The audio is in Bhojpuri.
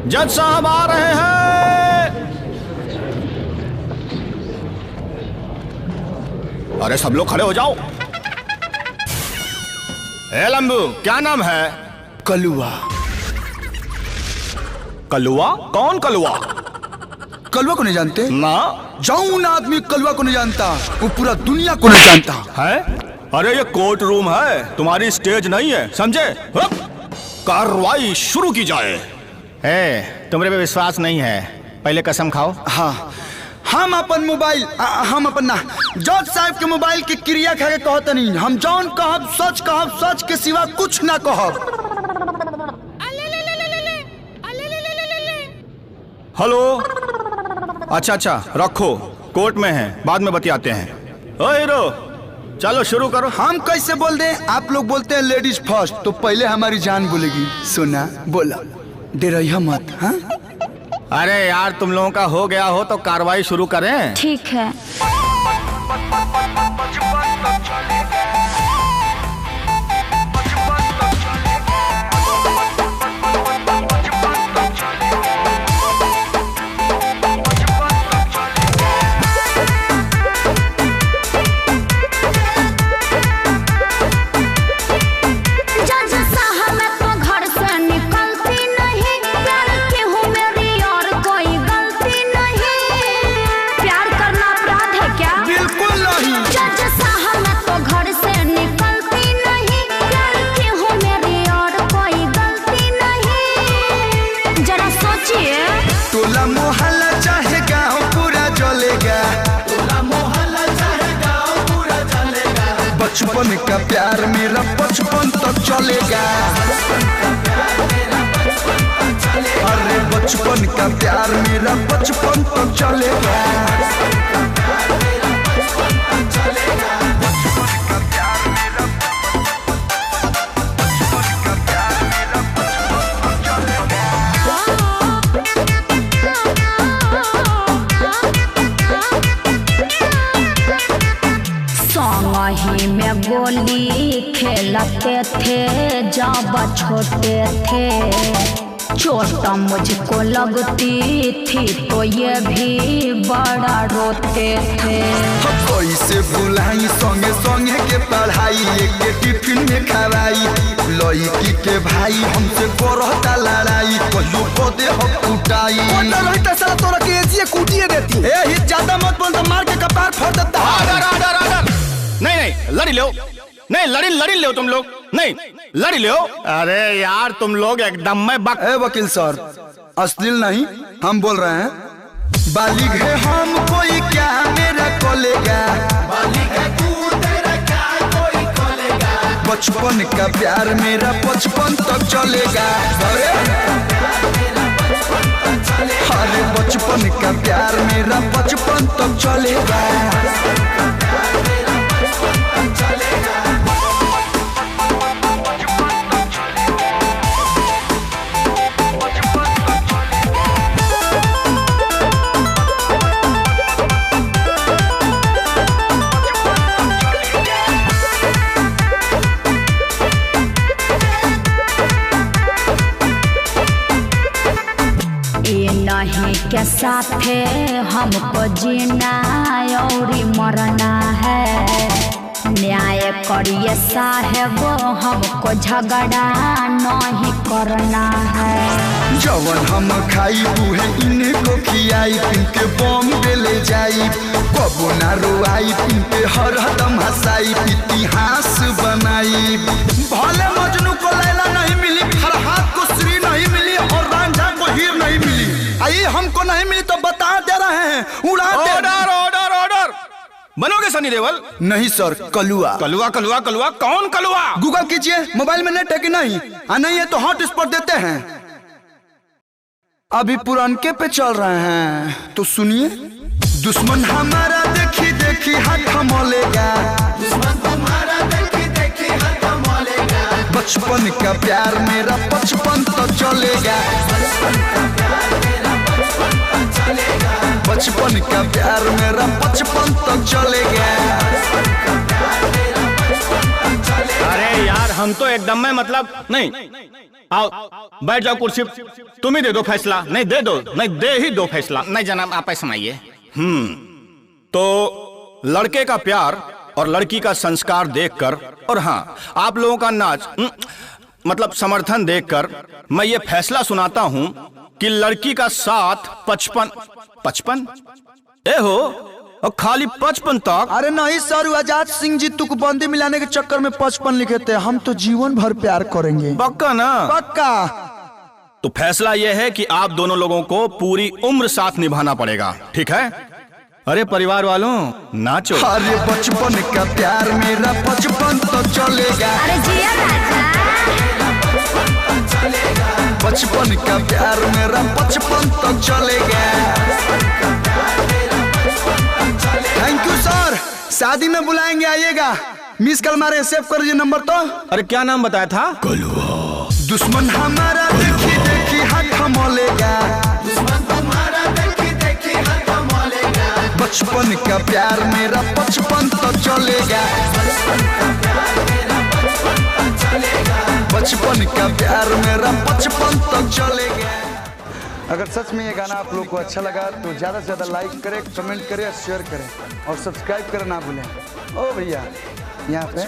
जज साहब आ रहे हैं। अरे सब लोग खड़े हो जाओ। ए लंबू, क्या नाम है? कलुआ। कलुआ? कौन कलुआ? कलुआ को नहीं जानते? ना। जौन आदमी कलुआ को नहीं जानता वो पूरा दुनिया को नहीं जानता है। अरे ये कोर्ट रूम है, तुम्हारी स्टेज नहीं है, समझे? कार्रवाई शुरू की जाए। तुम्हारे पे विश्वास नहीं है, पहले कसम खाओ। हाँ, हम अपन मोबाइल हम अपन ना जज साहब के मोबाइल की क्रिया खा के कहते नहीं। हम जौन कहब सच के सिवा कुछ ना कहब। हेलो। अच्छा रखो, कोर्ट में है, बाद में बतियाते हैं। ओ हीरो, चलो शुरू करो। हम कैसे बोल दें? आप लोग बोलते हैं लेडीज फर्स्ट, तो पहले हमारी जान बोलेगी। सुना, बोला, डरिए मत। हाँ, अरे यार, तुम लोगों का हो गया हो तो कार्रवाई शुरू करें। ठीक है। टोला मोहल्ला चाहे गाँव पूरा जलेगा। टोला मोहल्ला चाहे गाँव पूरा जलेगा। बचपन का प्यार मेरा बचपन तक चलेगा। अरे बचपन का प्यार मेरा बचपन तक चलेगा। ही में गोली खेलते थे जब छोटे थे। चोट मुझको लगती थी तो ये भी बड़ा रोते थे। कैसे बुलाई संगे संगे के पढ़ाई, एक के टिफिन में खवाई। लड़की के भाई हमसे करता लड़ाई, कहियो को दे हम कुटाई। साला तोरा के ऐसी कूटिए देती। ए हित ज्यादा मत बोल, तो मार के कपार फोड़ देता। आडर। नहीं, लड़ी लो। नहीं, लड़ी लो तुम लोग। नहीं, लड़ी लो। अरे यार, तुम लोग एकदम में वकील सर, अश्लील नहीं, हम बोल रहे हैं। बालिग है हम, कोई क्या मेरा कोलेगा। बालिग है तू, तेरा क्या कोई कोलेगा। बचपन का प्यार मेरा बचपन तक चलेगा। अरे बचपन का प्यार मेरा बचपन तक चलेगा। नहीं के साथ हमको जीना और मरना है। न्याय करिए साहेब, हमको झगड़ा नहीं करना है। जवन हम खाई है इनको खियाई, इनके बम ले जाई। कबो ना रोआई, इनके हर हदम हंसाई, इतिहास बनाई। भले मजनू को लैला नहीं मिली, फरहाद को श्री नहीं मिली, और रांझा को हीर नहीं मिली। आई हमको नहीं मिली तो बता दे रहे हैं, उड़ा दे। ऑर्डर। बनोगे सनी देओल? नहीं सर, कलुआ। कौन कलुआ? गूगल कीजिए, मोबाइल में नेट है कि नहीं? नहीं है तो हॉट स्पॉट देते हैं। अभी पुरानके पे चल रहे हैं, तो सुनिए। दुश्मन हमारा देखी देखी हाथ मलेगा। दुश्मन तुम्हारा देखी देखी हाथ मलेगा। बचपन का प्यार मेरा बचपन तो चलेगा। बचपन का प्यार मेरा बचपन तक चलेगा। अरे यार, हम तो एकदम में मतलब नहीं। आओ बैठ जाओ कुर्सी। तुम ही दे दो फैसला। नहीं दे दो, नहीं दे ही दो फैसला। नहीं जनाब आप सुनाइए। तो लड़के का प्यार और लड़की का संस्कार देखकर और हाँ आप लोगों का नाच मतलब समर्थन देखकर मैं ये फैसला सुनाता हूं कि लड़की का साथ 55 ए हो और खाली 55 तक। अरे नहीं सर, आजाद सिंह जी तुकबंदी मिलाने के चक्कर में 55 लिखे थे। हम तो जीवन भर प्यार करेंगे। पक्का ना? पक्का। तो फैसला यह है कि आप दोनों लोगों को पूरी उम्र साथ निभाना पड़ेगा, ठीक है? अरे परिवार वालों नाचो। अरे बचपन का प्यार मेरा 55 तो चलेगा। अरे जिया राजा। बचपन का प्यार मेरा 55 तो चलेगा। थैंक यू सर, शादी में बुलाएंगे, आइएगा। मिस कॉल मारे, सेव कर लीजिए नंबर। तो अरे क्या नाम बताया था? दुश्मन हमारा देखी देखी हाथ मोलेगा। बचपन का प्यार मेरा 55 तो चलेगा। बचपन का प्यार मेरा 55 तो चलेगा। अगर सच में ये गाना आप लोग को अच्छा लगा तो ज़्यादा से ज़्यादा लाइक करें, कमेंट करें, शेयर करें और सब्सक्राइब करना ना भूलें। ओ भैया यहाँ पे